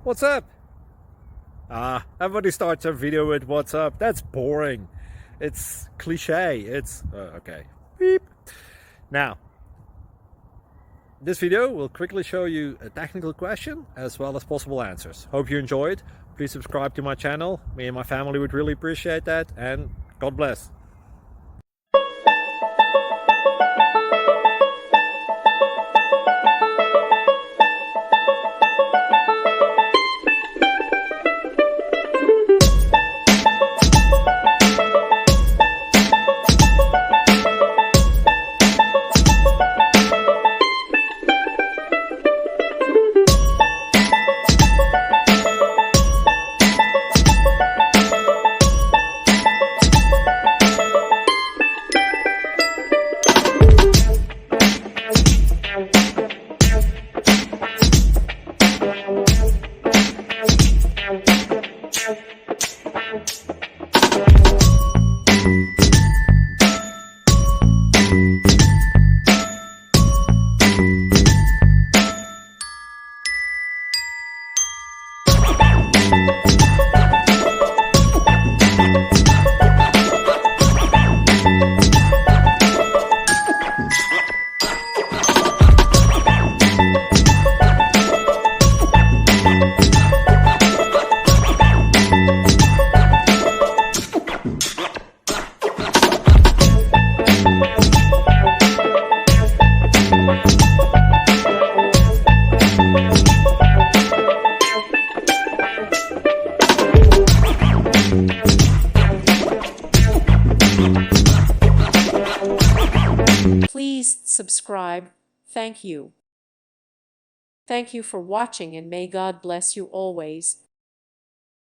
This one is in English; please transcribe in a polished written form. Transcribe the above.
What's up? Everybody starts a video with what's up. That's boring. It's cliche. It's okay. Beep. Now, this video will quickly show you a technical question as well as possible answers. Hope you enjoyed. Please subscribe to my channel. Me and my family would really appreciate that, and God bless. Please subscribe. Thank you. Thank you for watching, and may God bless you always.